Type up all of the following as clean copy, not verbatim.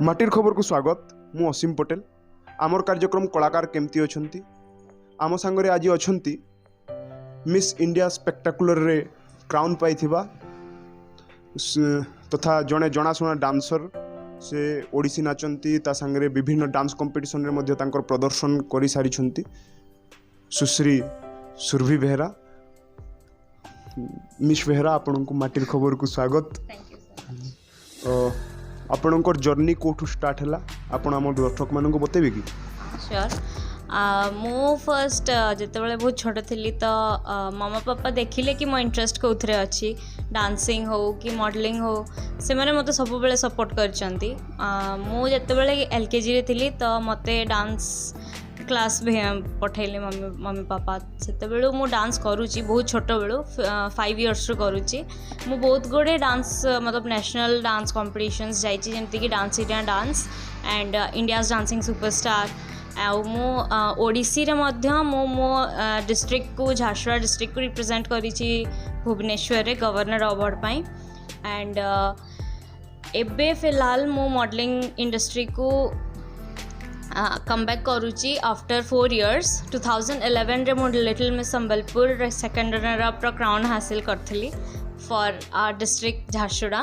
माटिर खबर को स्वागत। मु असीम पटेल। आमर कार्यक्रम कलाकार केमती अछंती आम सांगरे आज अछंती मिस इंडिया स्पेक्टाकुलर रे क्राउन पाइथिबा तथा जड़े जनाशुना डांसर से ओडिसी नाचंती ता सांगरे विभिन्न डांस कंपटीशन रे मध्य तांकर प्रदर्शन करि सारिछंती सुश्री सुरभि बेहरा। मिस बेहरा आपनको माटिर खबर को स्वागत। Thank you sir. आपणकर जर्नी कोठू स्टार्ट है आपण आम दर्शक मान बतेबे कि? श्योर। मु फर्स्ट जितेबाला बहुत छोट थी तो मामा पापा देखिले कि मो इंटरेस्ट कौन अच्छी डांसिंग हो कि मॉडलिंग हो से मैंने मत सब बेले सपोर्ट करचंती। मु जितेबाला एलकेजी रे थी तो मते डांस क्लास भी पठेले मम्मी पापा से बेलू मु डांस करुच्ची बहुत छोट बेलू 5 इयर्स करुच्ची। मु बहुत गुड़े डांस मतलब नेशनल डांस कॉम्पिटिशन्स जाइए जमती कि dance India dance and India's dancing superstar आउ मु ओडिसी रे मध्य मो डिस्ट्रिक्ट को झारसुगुड़ा डिस्ट्रिक्ट को रिप्रेजेंट करिछि भुवनेश्वर रे गवर्नर अवार्ड पाई एंड एबे फिलहाल मो मॉडलिंग इंडस्ट्री को कमबैक करुच्ची आफ्टर 4 इयर्स। 2011 रे मो little miss Sambalpur second runner up crown हासिल करथली for our district Jharsuguda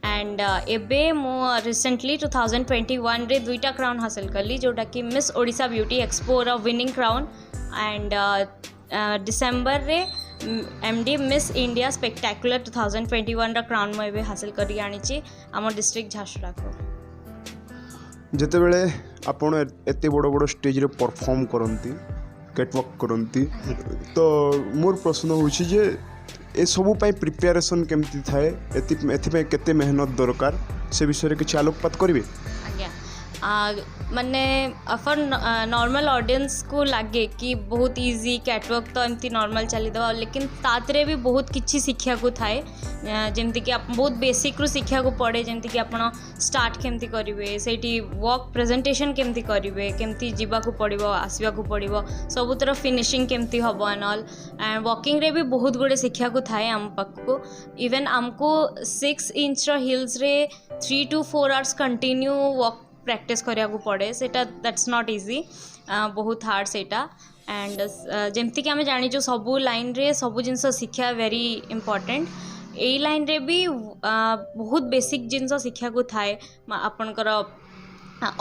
and एबे मो रिसेंटली 2021 रे 2टा क्राउन हासिल कली जोटा कि मिस ओडिशा ब्यूटी एक्सपो रा विनिंग क्राउन एंड डिसेंबर रे एमडी मिस इंडिया स्पेक्टाकुलर 2021 रा क्राउन मो एबे हासिल करी आनीची आम डिस्ट्रिक्ट झारसुगुड़ा को। जेते बेले आपण एते बड़ बड़ स्टेज रे परफॉर्म करंती कैटवॉक करंती तो मोर प्रश्न होछि जे ए सबु पई प्रिपरेशन केमती थाए एथि पई केते मेहनत दरकार से विषय रे किछ आलोकपात करिवे? माने फॉर नॉर्मल ऑडियंस को लगे कि बहुत इजी कैटवॉक तो एमती नॉर्मल चली दवा लेकिन तातरे भी बहुत किछि शिक्षा को थाए जमती कि आप बहुत बेसिक रु शिक्षा को पड़े जमती कि आपण स्टार्ट केमती करिवे सेठी वर्क प्रेजेंटेशन केमती करिवे केमती जीवा को पड़िबो आसीबा को पड़िबो सब तरह फिनिशिंग केमती हबो एंड ऑल एंड वॉकिंग रे भी बहुत गुडे शिक्षा को थाए हम पक को इवन हमको 6 इंच हिल्स रे 3 to 4 hours continue walk practice करिया को पड़े सेटा दैट्स नॉट इजी बहुत हार्ड सेटा एंड जमती कि आम जानी जो सबू लाइन रे सबू जिनस शिक्षा वेरी इंपॉर्टेंट ए लाइन रे भी बहुत बेसिक जिनस शिक्षा को थाए आपनकर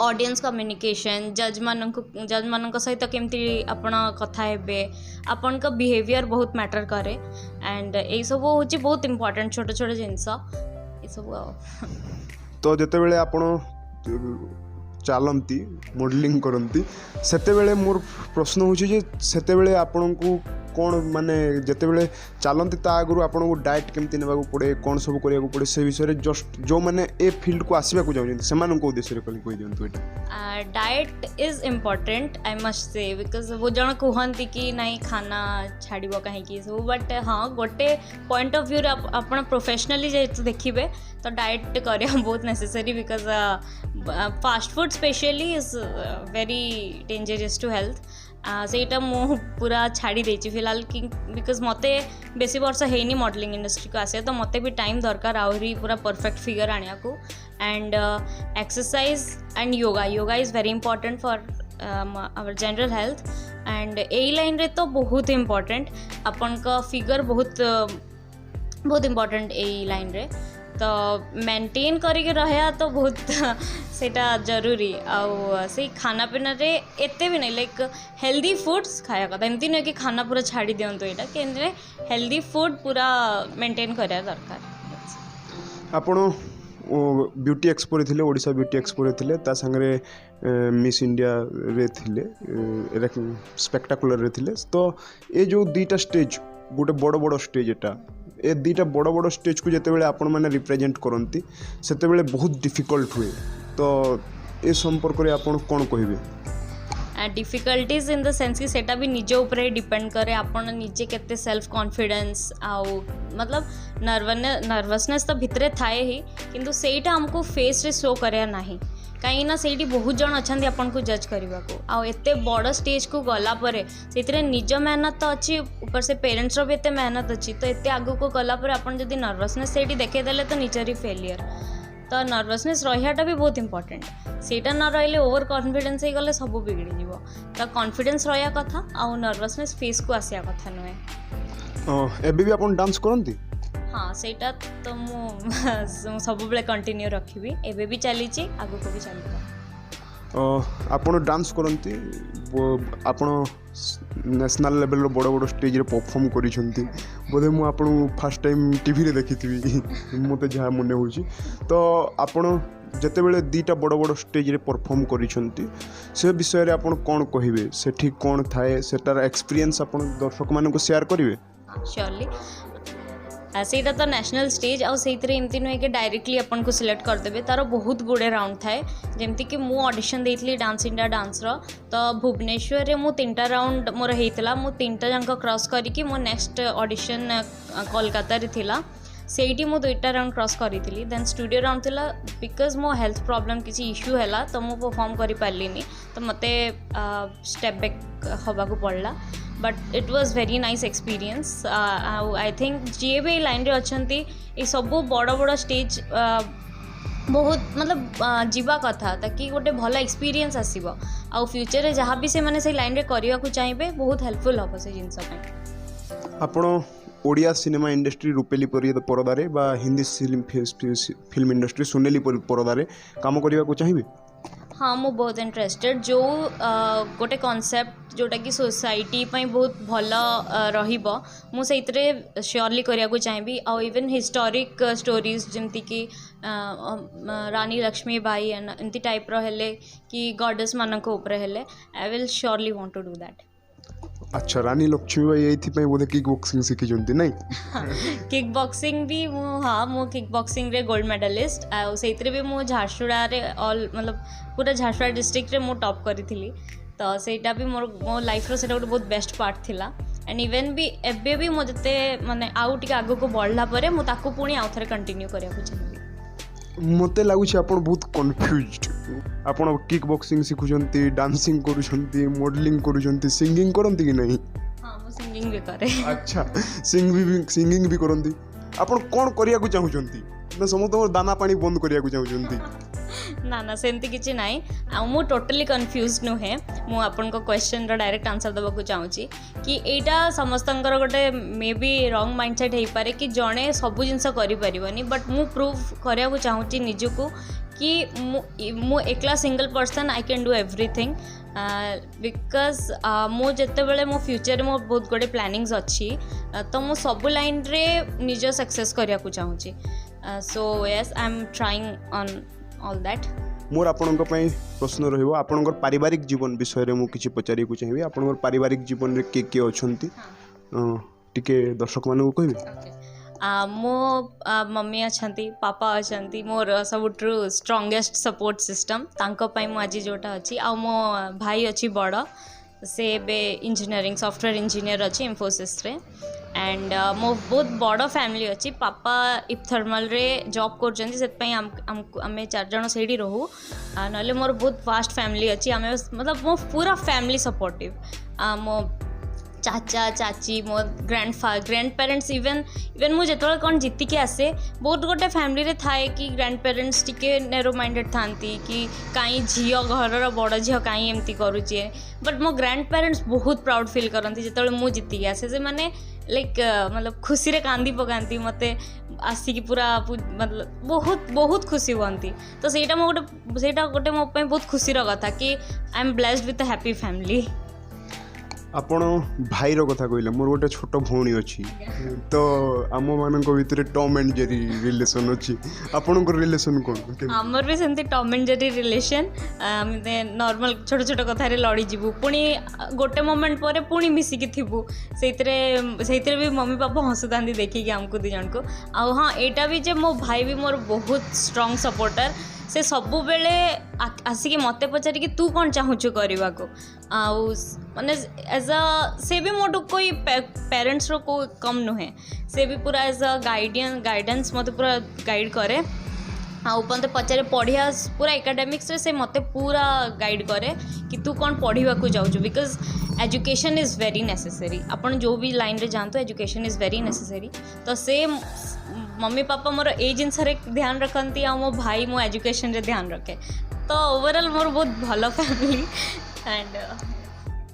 ऑडियंस कम्युनिकेशन जज मान सहित केमती आपण कथा हेबे आपण का बिहेवियर बहुत मैटर करे एंड ए सब होची बहुत इंपॉर्टेंट छोट छोट जिनस ए सब। तो जेते बेले आपण चलती मॉडलिंग करती सेते बेले मोर प्रश्न होछि जे सेते बेले आपन को कौन माने जेते बेले चलती ता आगु आपन को डाइट केमती नेबा को पड़े कौन सब करिया को पड़े से विषय जस्ट जो माने ए फील्ड को आसीबा को जाउछन सेमान को उद्देश्य रे कहि दियंतु एटा। Diet is important I must say because वो जन कहती कि नहीं खाना छाड़ब कहीं सब बट हाँ गोटे पॉइंट ऑफ व्यू आप प्रोफेशनली जेहेतु देखिए तो डाइट करिया बहुत necessary because fast food specially is very dangerous to health सेटा मु पूरा छाड़ी देची फिलहाल कि बिकॉज मते बेसी वर्ष हैनी मॉडलिंग इंडस्ट्री को आसे तो मते भी टाइम दरकार आहरी पूरा परफेक्ट फिगर आनिया को and exercise and yoga is very important for our general health and ए लाइन रे तो बहुत इंपॉर्टेंट अपन का फिगर बहुत इंपॉर्टेंट ए लाइन रे तो मेंटेन करके रहा तो बहुत सेटा जरूरी आउ से खाना पीना रे एते भी नहीं लाइक हेल्दी फूड्स खाया कथा एमती नहीं कि खाना पूरा छाड़ी दियंतु एटा कि हेल्दी फूड पूरा मेंटेन करिया दरकार। आपण ब्यूटी एक्सपो रे थिले ओडिशा ब्यूटी एक्सपो रे थिले ता संगे मिस इंडिया रे थिले स्पेक्टाकुलर रे थिले तो ए जो दीटा स्टेज गोटे बड़ बड़ स्टेज एटा ए दीटा बड़ बड़ स्टेज को जिते आपण मैंने रिप्रेजेंट करती सेते बेले बहुत डिफिकल्ट हुए तो ए संपर्क में आपण कौन कहे? डिफिकल्टीज इन द सेंस कि सेटा भी निजे ऊपर डिपेंड करे आपण निजे केते सेल्फ कॉन्फिडेंस आउ मतलब नर्वसनेस तो भितरे थाए ही किंतु सेटा हमको फेस रे शो करे नहीं कहीं ना से बहुत जन अच्छा आपन को जज करने को आउ एते बड़ स्टेज को गलापर से निज मेहनत तो अच्छी ऊपर से पेरेंट्स भी एते मेहनत अच्छी तो एते आगू को गलापर आपन जदि नर्वसनेस से देखेदेले तो निजर ही फेलियर तो नर्वसनेस रहाटा भी बहुत इंपोर्टेंट सेटा न रही ओवर कॉन्फिडेंस हो गले सब बिगड़ी जीव तो कॉन्फिडेंस रहा कथा आउ नर्वसनेस फेस को आसिया कथा नुहे एबे भी अपन डांस करंती हाँ सेटा तो मु सब बेले कंटिन्यू रखिबी एबे भी चली आगु को भी चलबो आपण डांस करंती आपण नेशनल लेवल रो बड़ बड़ स्टेज रे परफॉर्म करिसंती बोधे मु आपण फर्स्ट टाइम टीवी रे देखिथिबी मते जहा मने होची तो आपण जते बेले दीटा बड़ बड़ स्टेज रे परफॉर्म करिसंती से विषय रे आपण कोन कहिबे सेठी कोन थाए सेटार एक्सपीरियंस आपण दर्शक मानको शेयर करिवे श्योरली सेटा तो नेशनल स्टेज आउ से एमती नुहे कि डायरेक्टली अपन को सिलेक्ट करदेवे तार बहुत गुड़े राउंड थाए जमती कि मु ऑडिशन देइथली डांस इंडिया डांस रो तो भुवनेश्वर रे मु 3टा राउंड मोर हेइतला मु 3टा जंक क्रॉस करिकि मो नेक्स्ट ऑडिशन कोलकाता रे थिला सेठी मु 2टा राउंड क्रॉस करी देन स्टूडियो राउंड थिला बिकॉज मो हेल्थ प्रॉब्लम किसी इश्यू हैला तो मु परफॉर्म करि पारलिनी तो मते स्टेप बैक होबा को पड़ला but it was very nice experience I think जी भी लाइन रे अछंती ए सब बड़ बड़ स्टेज बहुत मतलब जीवा कथा ताकि गोटे भल एक्सपीरियंस आसीबो आ फ्यूचर रे जहाँ भी से माने से लाइन रे करिया को चाहिए बहुत हेल्पफुल हम से जिनस आपण ओडिया सिनेमा इंडस्ट्री रूपेली परदारे बा हिंदी फिल्म इंडस्ट्री सुनेली परदारे काम करिया को चाहिए हाँ मु बहुत इंटरेस्टेड जो गोटे कॉन्सेप्ट जोटा कि सोसाइटी बहुत भल रहिबो मु सेइतरे श्योरली करिया को चाहिए आउ इवन हिस्टोरिक स्टोरीज जमती कि रानी लक्ष्मी बाई एमती टाइप रो हेले कि गॉडेस मानक ऊपर हेले I will surely want to do that अच्छा रानी लक्ष्मी बाई एथि बोधे किक बॉक्सिंग सीखी जंती नहीं किक बॉक्सिंग भी हाँ मु किक बॉक्सिंग रे गोल्ड मेडलिस्ट आ सेइतरे भी मु झारसुड़ा रे ऑल मतलब पूरा झारसुड़ा डिस्ट्रिक्ट रे मु टॉप करी तो सेटा भी मो लाइफ रो सेटा गोटे बहुत बेस्ट पार्ट थिला एंड इवन भी एबे भी मो जते माने आउ टिके आगो को बढ़ला परे मु ताकू पुणी आउ थरे कंटिन्यू करिया को चाहिए मते लागुछि आपण बहुत कंफ्यूज्ड आपण किक बॉक्सिंग सिखुछंती डांसिंग करूछंती मॉडलिंग करूछंती सिंगिंग करंती कि नहीं हां मु सिंगिंग भी करे अच्छा सिंगिंग भी करंती आपण कोन करिया को चाहुछंती ना समस्त दाना पानी बंद करिया को चाहुछंती ना ना सेमती किछि नाही आ मु टोटली कंफ्यूज नुहे मु आपन को क्वेश्चन रो डायरेक्ट आंसर दबा को चाहूची कि एटा समस्तंकर गोटे मे बी रॉन्ग माइंडसेट हेई पारे कि जणे सब जिंस करि परिबनी बट मु प्रूव करिया को चाहूची निजको कि मु एकला single person I can do everything because मु जिते बेले मो फ्यूचर मो बहुत गोटे प्लानिंग्स अच्छी तो मु सब लाइन रे निज सक्सेस करिया को चाहूची so yes I am trying on all that मोर आपणक प्रश्न रहिबो आपणकर पारिवारिक जीवन विषय रे मु किछि पचारि को चाहिए आपणकर पारिवारिक जीवन रे के अछंती टिके दर्शक मानू कहबे मो मम्मी अछंती पापा अछंती मोर सबुठु स्ट्रॉन्गेस्ट सपोर्ट सिस्टम तांको पई मु आज जोटा अछि आ मो भाई अछि बड़ से बे इंजीनियरिंग सॉफ्टवेयर इंजीनियर अछि इंफोसिस रे एंड मो बहुत बड़ फैमिली अच्छी पापा इपथर्मल रे जॉब करछंती सेतपई आमे 4 जण सेडी रहू नले मोर बहुत फास्ट फैमिली अच्छी आमे मतलब मो पूरा फैमिली सपोर्टिव मो चाचा चाची मो ग्रैंड पेरेंट्स इवन मु जेतोल कोन जीति के आसे बहुत गोटे फैमिली रे थाए कि ग्रैंड पेरेंट्स टिके नैरो माइंडेड थांती कि काई झियो घरर बड़ झियो काई एमती करूची बट मो ग्रैंड पेरेंट्स बहुत प्राउड फील करंती जेतोल मु जीति के आसे से माने लाइक मतलब खुशी रे कांदी पकांती मते आसिकी पूरा मतलब बहुत बहुत खुशी हुअंती तो सेटा गोटे मो पे बहुत खुशी रो कथा कि I am blessed with a happy family आपण भाईर कथा कहले मोर गोटे छोट भौणी अच्छी तो आम मान भितर टॉम एंड जेरी रिलेशन अच्छी आपणकर रिलेशन कौन आमर भी सेमती Tom and Jerry relation normal छोट छोट कथा रे लड़ी जीवु पुणी गोटे मोमेंट पर पुणी मिसिकी थिबु सेइतरे भी मम्मी पापा हसुतांती देखिकी आमको दी जन को आ हाँ एटा भी जे मो भाई भी मोर बहुत स्ट्रांग सपोर्टर से सबु बेले आसिकी मते पचारि कि तू कौन चाहूचु करबा को माने एज अ से भी मोटू कोई पेरेंट्स रो को कम नुहे से भी पूरा एज अ गाइडेंस मते पूरा गाइड करे मत पचारे पढ़िया पूरा एकेडमिक्स रे से मते पूरा गाइड करे कि तू कौन पढ़ा को जाऊँ because education is very necessary अपन जो भी लाइन रे जानते एजुकेशन इज़ वेरी नेसेसरी तो से मम्मी पापा मोर ए जिनस ध्यान रखती आ मो भाई मो एजुकेशन रे ध्यान रखे तो ओवरऑल मोर बहुत भल फैमिली एंड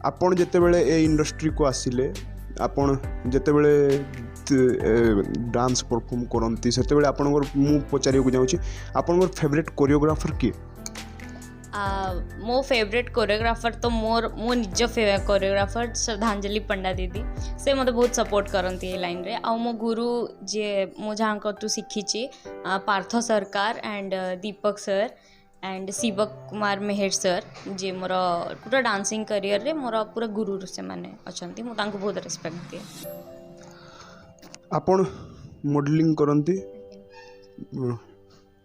आपण जेतेबेले ए इंडस्ट्री को आसिले आपण जेतेबेले डांस परफॉर्म करती सेतेबेले आपणकर मु पचारिया जाऊँगी आपणकर फेवरेट कोरियोग्राफर किए मो फेवरेट कोरियोग्राफर तो मो निज कोरियोग्राफर श्रद्धांजलि पंडा दीदी से मत बहुत सपोर्ट करती है लाइन रे आ मो गुरु जे मो जहाँ तू शिखी पार्थ सरकार एंड दीपक सर एंड शिवक कुमार मेहर सर जे मोर पूरा डांसिंग करियर रे मोर पूरा गुरु से माने अच्छी मुझे बहुत रेस्पेक्ट दिए आपण मॉडलिंग करती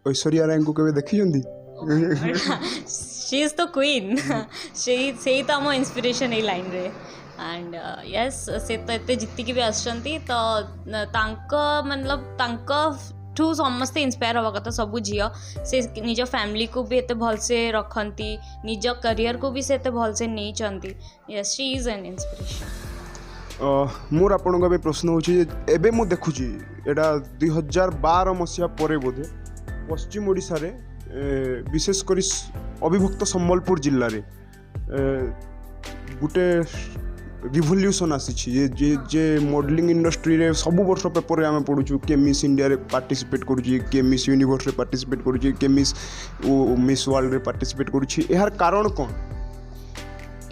ऐश्वर्या राय को केबे देखी शी इज द क्वीन से तो आम इंस्पिरेशन ए लाइन रे एंड यस से तो एते जितिकी भी आसचंती तो मतलब ठू समस्ते इंस्पायर हवा कथा सब झील से निज फैमिली को भी एते भल से रखती निज करियर को भी से एते भल से नहीं चंती yes she is an inspiration मोर आपन प्रश्न होची एबे मु देखुची एटा 2012 मसिया परे बोधे पश्चिम ओडिसा रे विशेषकर अविभक्त सम्बलपुर जिल्ला रे गोटे रिभोल्यूशन आसी जे मॉडलिंग इंडस्ट्री रे सब वर्ष पेपर आम पढ़ुचु के मिस इंडिया रे पार्टिसिपेट करुची के मिस यूनिवर्स रे पार्टिसिपेट करुची के मिस वर्ल्ड रे पार्टिसिपेट करुची यार कारण कौन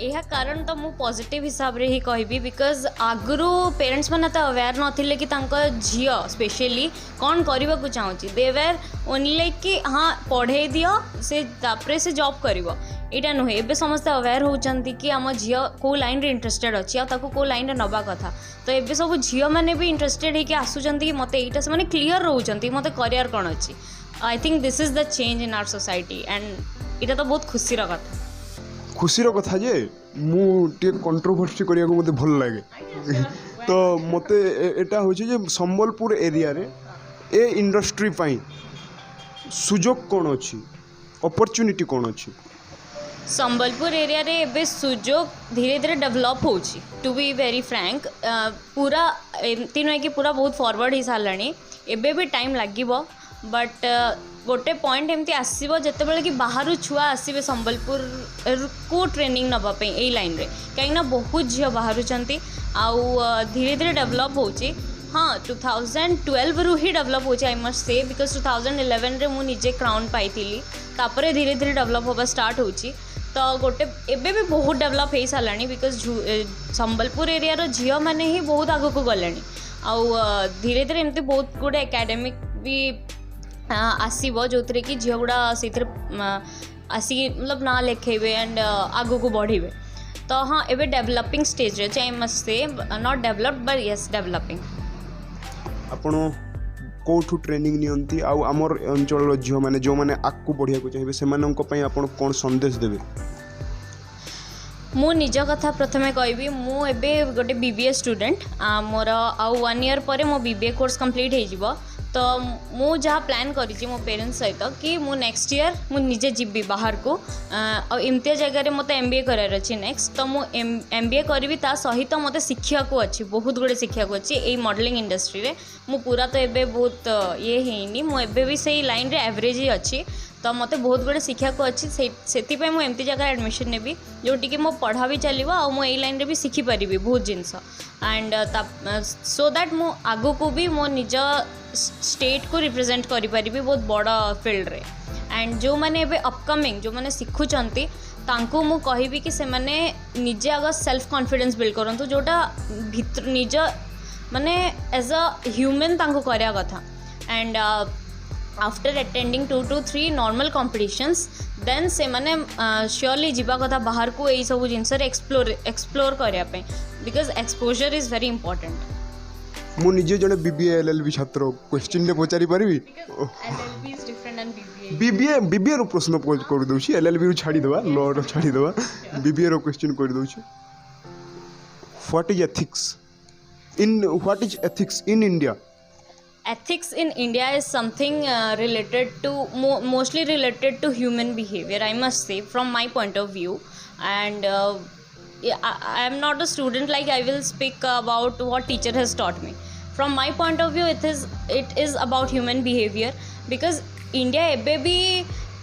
यह कारण तो मु पॉजिटिव हिसाब रे ही कहबी बिकॉज आगुरु पेरेंट्स मैंने तो अवेयर नथिले कि झील स्पेशली कौन करने को चाहूँगी दे वेर ओनली लाइक कि हाँ पढ़े दियो से तापरे से जॉब करिवो एटा नुहे एबे समस्त अवेयर होचंती कि आम झील को लाइन रे इंटरेस्टेड अच्छी ताको को लाइन रे नबा कथा तो एबे सब झील मैंने भी इंटरेस्टेड है कि आसुचंती कि मते एटा से माने क्लियर रहउचंती मते करियर कौन अच्छी I think this is the change in our society and एटा तो बहुत खुशीर कथा खुशीर कथा जे मुझे कंट्रोवर्सी करिया को मते भल लगे तो मते एटा होची जे संबलपुर एरिया रे ए इंडस्ट्री पाई सुजोग कौन अच्छी अपॉर्चुनिटी कौन अच्छी संबलपुर एरिया रे एबे सुजोग धीरे धीरे डेवलप होची टू बी वेरी फ्रैंक पूरा एमती नुहे कि पूरा बहुत फॉरवर्ड ही साराणी एबे भी टाइम लागिबो बट गोटे पॉइंट एमती आसो जिते कि बाहर छुआ आसवे संबलपुर को ट्रेनिंग नापी यही लाइन रे कहीं बहुत झील बाहर आउ धीरे धीरे डेवलप होची हाँ 2012 रु ही डेवलप हो आई मस्ट से बिकॉज 2011 रे मु निजे क्राउन पाई तापरे धीरे धीरे डेवलप होगा स्टार्ट होची तो गोटे एबे भी बहुत डेवलप हो साराणी बिकॉज संबलपुर एरिया रो झील मैंने ही बहुत आग को गले आउ धीरे धीरे एमती बहुत गुड़े एकेडमिक भी आसब जो थे कि झील गुड़ा से आसिक मतलब ना लिखेबे एंड आग को बढ़े तो हाँ एबे डेवलपिंग स्टेज रे I must say not developed but yes developing आपण कोठू ट्रेनिंग नियंती आउ आमर अंचल झील मैंने जो मैंने आगू बढ़िया को चाहिए से आपण कौन संदेश देवे मु निज कथा प्रथमे कहबी मु एबे गोटे बीबीए स्टूडेंट मोर आउ 1 ईयर पर मो बीबीए कोर्स कंप्लीट हो तो मु जहाँ प्लान करी मो पेरेंट्स सहित कि मु नेक्स्ट ईयर मु निजे जीवी बाहर को एमती जगह मत एमबीए करार अच्छी नेक्स्ट तो मु एमबीए करी ता सहित मत शिक्षा को अच्छी बहुत गुड़े शिक्षा को अच्छी यही मॉडलिंग इंडस्ट्री रे मु पूरा तो एबे बहुत ये है मुझे भी सही लाइन रे एवरेज ही अच्छी तो मत बहुत गुड़े शिक्षा को अच्छी से मुझे जगह एडमिशन नेबी जोटि मो पढ़ा भी चलो आ मो लाइन रे भी शिखिपारि बहुत जिनस एंड सो दैट मु आगो को भी मो निज स्टेट को रिप्रेजेंट करि पारिबी बहुत बड़ा फील्ड रे एंड जो मैंने एबे अपकमिंग जो मैंने शिखुचंती तांको मु कहबी कि से माने निजे आग सेल्फ कॉन्फिडेंस बिल्ड करंतु जोटा भितर निज माने एज अ ह्यूमन तांको करिया कथा and after attending 2 to 3 normal competitions then से माने श्योरली जीवा कथा बाहर को यही सब जिनस एक्सप्लोर करिया पे because exposure is very important मु निजे जने बीबीए एलएलबी छात्र क्वेश्चन ने पचारि पारिबी LLB is different and BBA रो प्रश्न कर दोछि एलएलबी रो छाड़ी दवा लॉ रो छाड़ी दवा बीबीए रो क्वेश्चन कर दोछि what is ethics in India Ethics in India is something related to mostly related to human behavior, I must say, from my point of view. And I am not a student, like I will speak about what teacher has taught me. from my point of view it is about human behavior because India एबे भी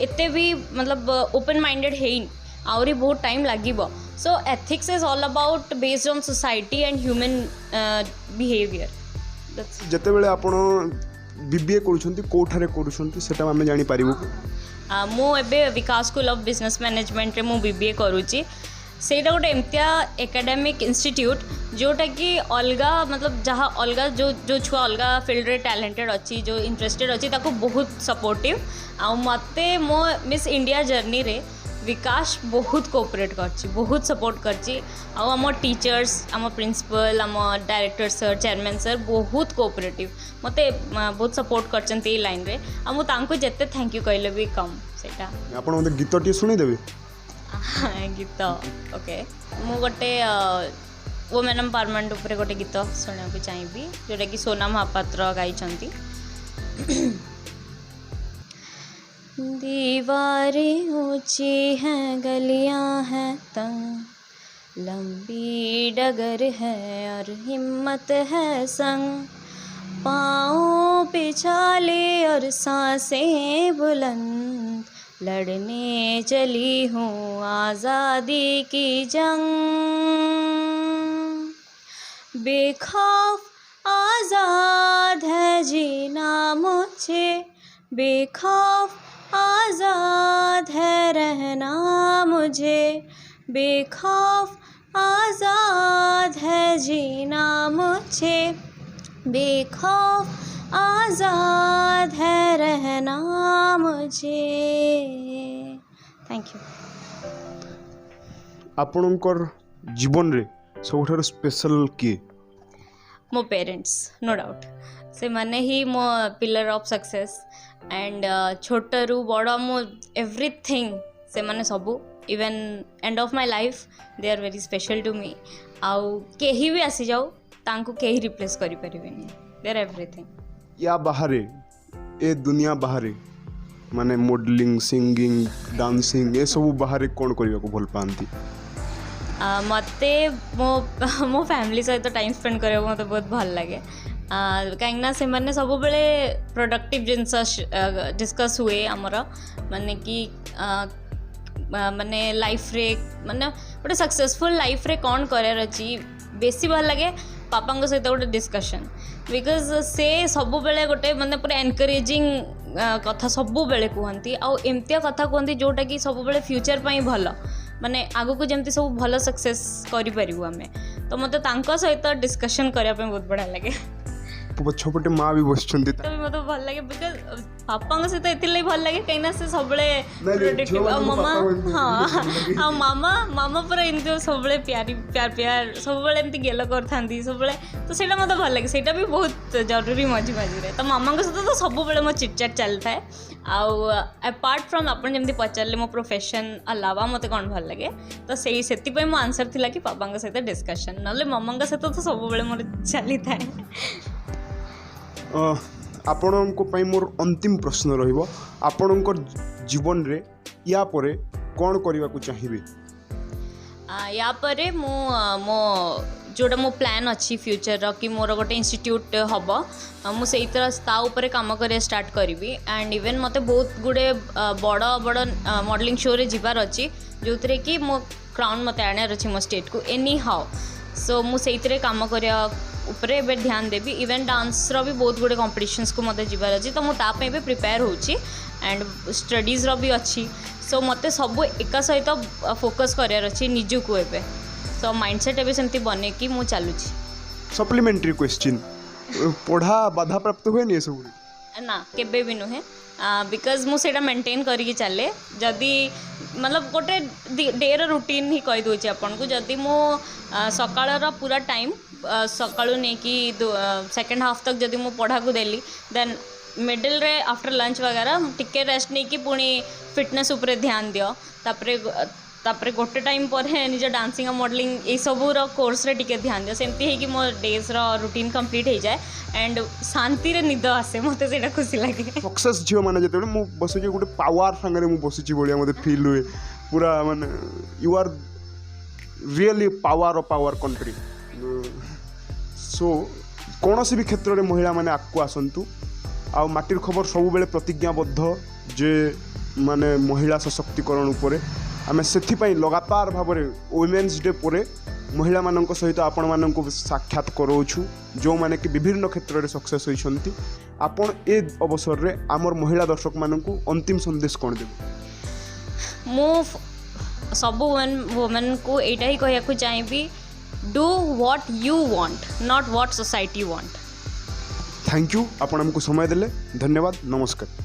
एते भी मतलब open minded ହେଇନି आउरी बहुत time लागिबो so ethics is all about based on society and human behavior. That's ଯେତେବେଳେ ଆପଣ BBA କରୁଛନ୍ତି କୋଉଠାରେ କରୁଛନ୍ତି ସେଟା ଆମେ ଜାଣି ପାରିବୁ ମୁଁ ଏବେ विकास स्कूल ऑफ बिजनेस मैनेजमेंट रे मु BBA करूची ସେଇଟା ଗୋଟେ ଏମିତିଆ ଏକାଡେମିକ୍ ଇନଷ୍ଟିଟ୍ୟୁଟ୍ ଯେଉଁଟାକି ଅଲଗା मतलब जहाँ अलगा जो छुआ अलगा फिल्ड टैलेंटेड अच्छी जो इंटरेस्टेड अच्छी ताको बहुत सपोर्टिव आउ मते मो मिस इंडिया जर्नी रे विकास बहुत कोऑपरेट करची बहुत सपोर्ट करची आउ आम टीचर्स आम प्रिंसिपल आम डायरेक्टर सर चेयरमैन सर बहुत कोऑपरेटिव मते बहुत सपोर्ट करचन ते लाइन रे आ मु तांको जत्ते थैंक यू कहले भी कम सेटा आपण मते गीतटी सुनी देबे गीत ओके मु गोटे वुमेन एम्पावरमेंट उपरे गोटे गीत सुनिया को चाहिए जोटा कि सोना महापात्र गाइछंती दीवारें ऊंची हैं गलियां हैं तंग लंबी डगर है और हिम्मत है संग पाँव पिछाले और सांसें बुलंद लड़ने चली हूँ आज़ादी की जंग बेखौफ आज़ाद है जीना मुझे बेखौफ आज़ाद है रहना मुझे बेखौफ आज़ाद है जीना मुझे बेखौफ आज़ाद है रहना मुझे थैंक यू आपणकर जीवन रे सबठार स्पेशल किए मो पेरेंट्स नो डाउट से माने ही मो पिलर ऑफ सक्सेस एंड छोटरू बड़ मो एवरीथिंग से माने सबू even end of my life they are very special to me आउ केही भी आसी जाओ तांको केही रिप्लेस करि परिबेनी दे आर एवरीथिंग या बाहरे ए दुनिया बाहरे माने मॉडलिंग सिंगिंग डांसिंग ए सब बाहरे कौन करने को भल पाती मते मो फैमिली सहित टाइम स्पेंड करने को मत बहुत भल लगे कहीं से मैंने सब बेले प्रोडक्टिव जिनस डिस्कस हुए आमर माने कि माने लाइफ रे माने गोटे सक्सेसफुल लाइफ रे कौन करार अच्छी बेसी भल लगे पापा सहित गोटे डिस्कशन बिकज से सब बेले गोटे माने पूरा एनकरेजिंग कथा सब बेले कहती आमतिया कथा कहती जोटा कि सब बेले फ्यूचर पाई भल माने आगु को जमती सब भल सक्सेस करिपारिबु आमे तो मते तांको सहित डिस्कशन करिया पे बहुत बढ़िया लगे पछपटे माँ भी बसछंती तो मते भल लगे बिकज पापा सहित एथिले भल लगे कहीं से सब प्रोडक्टिव मामा हाँ मामा पूरा एमती सब प्यार सब एमती गेल कर सब तो सेटा मते भल लगे सेटा भी बहुत जरूरी मझी मझी तो मामा सहित तो सब मो चिटचाट चलता है आउ अपार्ट फ्रॉम अपन जमी पचारे मो प्रोफेशन अलावा मते कौन भल लगे तो से मो आंसर थिला कि पापा सहित डिस्कशन ना मामा सहित तो सब मोर चली था आपण मोर अंतिम प्रश्न रहिबो आपणकर जीवन रे या परे कौन करने को चाहिए या परे मो जोटा मो प्लान अच्छी फ्यूचर कि मोर गोटे इंस्टीट्यूट हम मुझे ता उपरे काम कर स्टार्ट करी एंड इवन मते बहुत गुड़े बड़ बड़ मॉडलिंग शो रे जीवार अच्छी जो थे कि मो क्राउन मते आनार अच्छी मो स्टेट को एनी हाउ सो मुझे काम करिया उपरे एबे ध्यान देवी इवन डांस रो भी बहुत गुड़े कॉम्पिटिशन्स को मते जीवार अच्छी तो मुझे भी प्रिपेयर होची एंड स्टडीज रो भी अच्छी सो मते सब एक सहित फोकस करार अच्छी निजु को एबे सो माइंडसेट एबे सेमती बने कि मु चालुची सप्लीमेंटरी क्वेश्चन पढ़ा बाधा प्राप्त हुए नहीं सब ना केबे भी नुहे बिकज मुझे मेंटेन करके चले जदि मतलब गोटे डे रूटीन ही कही दूसरी आपन को जदि मो सकाळ पूरा टाइम सकाळू नहीं कि सेकेंड हाफ तक जदि मो पढ़ा को देली देन मिडिल रे आफ्टर लंच वगैरह टिके रेस्ट नहीं कि पुणी फिटनेस उपरे ध्यान दियो तापरे गोटे टाइम पर निज डांसिंग मॉडलिंग ये सबूर कोर्स रे टिके ध्यान दियो सेमती है कि मो डेज रो रूटीन कंप्लीट हो जाए एंड शांति रे निद आसे मते सेटा खुशी लागे सक्सेस झियो माने जेते मु बसुची गोटे पावर संगे मु बसुची बलिया मते फील हुए पूरा माने you are really power country so कौन भी क्षेत्र में महिला माने आगको आसतु आ माटिर खबर सब बेले प्रतिज्ञाबद्ध जे माने महिला सशक्तिकरण उपरे आम से लगातार भाव में वुमेन्स डे पर महिला मान सहित आपण मानक साक्षात कराऊँ जो मैंने कि विभिन्न क्षेत्र में सक्सेस होती आपण ए अवसर में आमर महिला दर्शक मानक अंतिम संदेश कौन देव मु सब वुमेन को एटा ही कहया चाहिए do what you want not what society want. Thank you आपण हमको समय देले धन्यवाद नमस्कार।